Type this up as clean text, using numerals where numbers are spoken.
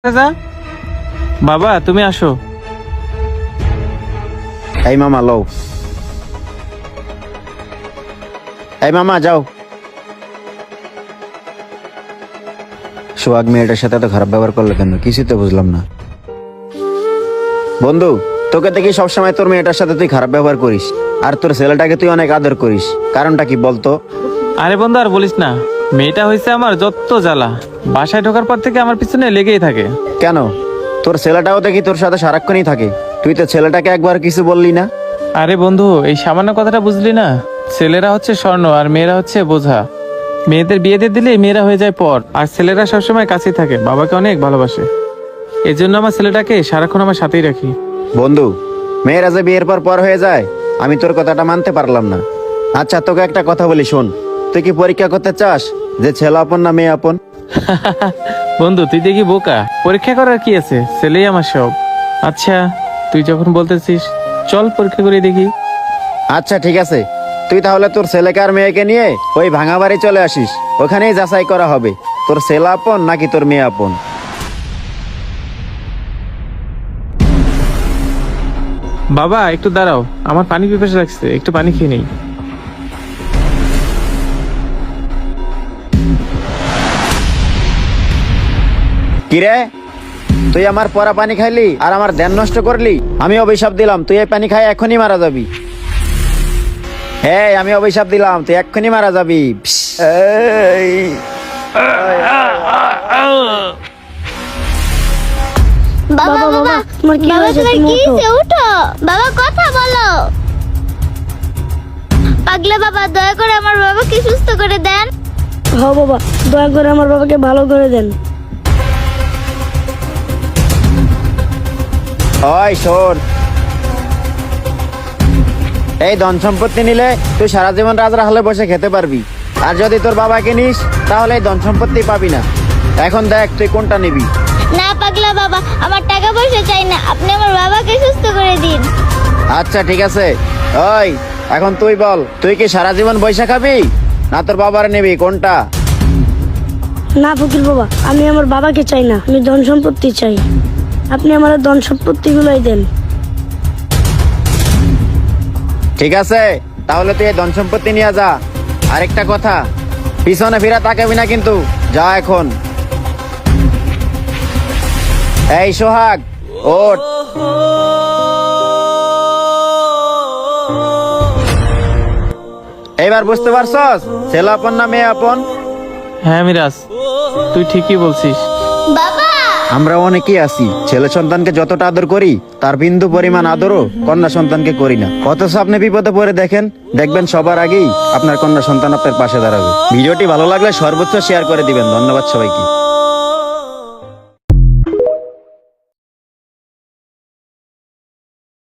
চাচা, বাবা তুমি আসো। এই মামা লও। এই মামা যাও। সোহাগ মেয়েটার সাথে এত খারাপ ব্যবহার করলে কেন? কিছুই তো বুঝলাম না। বন্ধু, তোকে দেখি সবসময় তোর মেয়েটার সাথে তুই খারাপ ব্যবহার করিস, আর তোর ছেলেটাকে তুই অনেক আদর করিস। কারণটা কি বলতো? আরে বন্ধু আর বলিস না, মেয়েটা হয়েছে আমার যত জ্বালা। বাসায় ঢোকার পর থেকে আমার পিছনে লেগেই থাকে। কেন? তোর ছেলেটাও দেখি তোর সাথে সারাক্ষণই থাকে। তুই তো ছেলেটাকে একবার কিছু বললি না। আরে বন্ধু, এই সামান্য কথাটা বুঝলি না? ছেলেরা হচ্ছে স্বর্ণ আর মেয়েরা হচ্ছে বোঝা। মেয়েদের বিয়ে দিয়ে দিলে মেয়েরা হয়ে যায় পর, আর ছেলেরা সবসময় কাছেই থাকে, বাবাকে অনেক ভালোবাসে। এই জন্য আমার ছেলেটাকে সারাক্ষণ আমার সাথেই রাখি। বন্ধু, মেয়েরা যে বিয়ের পর পর হয়ে যায়, আমি তোর কথাটা মানতে পারলাম না। আচ্ছা, তোকে একটা কথা বলি শোন। তুই কি পরীক্ষা করতে চাস যে ছেলে আপন না মেয়ে আপন? বন্ধু তুই দেখি বোকা, পরীক্ষা করার কি আছে? ছেলেই আমার সব। আচ্ছা তুই যখন বলতেছিস, চল পরীক্ষা করে দেখি। আচ্ছা ঠিক আছে, তুই তাহলে তোর ছেলেকে আর মেয়েকে নিয়ে ওই ভাঙা বাড়ি চলে আসিস। ওখানেই যাচাই করা হবে তোর ছেলে আপন নাকি তোর মেয়ে আপন। বাবা একটু দাঁড়াও, আমার পানি পিপাসা লাগছে, একটু পানি খেয়ে নেই। কিরে, তুই আমার পরা পানি খাইলি আর আমার ধ্যান নষ্ট করলি। আমি অভিশাপ দিলাম, তুই এই পানি খাই এখনই মারা যাবি। হ্যাঁ, আমি অভিশাপ দিলাম, তুই এক্ষুনি মারা যাবি। এই, বাবা বাবা তোমার কি বাবা হয়েছে? তোমার তুমি কি ওঠো। হয়েছে? উঠো বাবা, কথা বলো। পাগলা বাবা, দয়া করে আমার বাবাকে সুস্থ করে দেন। হ্যাঁ বাবা, দয়া করে আমার বাবাকে ভালো করে দেন। ওই শোন, এই ধন সম্পত্তি নিলে তুই সারা জীবন রাজরা বসে খেতে পারবি, আর যদি তোর বাবাকে নিস তাহলে এই ধন সম্পত্তি পাবি না। এখন দেখ তুই কোনটা নিবি। না পাগলা বাবা, আমার টাকা পয়সা চাই না, আপনি আমার বাবাকে সুস্থ করে দিন। আচ্ছা ঠিক আছে। ওই এখন তুই বল, তুই কি সারা জীবন বৈশা খাবি না তোর বাবার নিবি, কোনটা? না ফকির বাবা, আমি আমার বাবাকে চাই না, আমি ধন সম্পত্তি চাই। আপনি আমার ধন সম্পত্তি গুলোই দেন। ঠিক আছে, তাহলে তুই এই ধন সম্পত্তি নিয়ে যা। আরেকটা কথা, পিছনে ফিরে তাকাবি না কিন্তু। যা এখন। এই সোহাগ, ওঠ। এইবার বুঝতে পারছস ছেলে আপন না মেয়ে আপন? হ্যাঁ মিরাজ, তুই ঠিকই বলছিস। বাবা, আমরা অনেকেই আছি, ছেলে সন্তানকে যতটা আদর করি তার বিন্দু পরিমাণ আদরও কন্যা সন্তানকে করি না। অথচ আপনি বিপদে পড়ে দেখেন, দেখবেন সবার আগেই আপনার কন্যা সন্তান আপনার পাশে দাঁড়াবে। ভিডিওটি ভালো লাগলে সর্বোচ্চ শেয়ার করে দিবেন। ধন্যবাদ সবাইকে।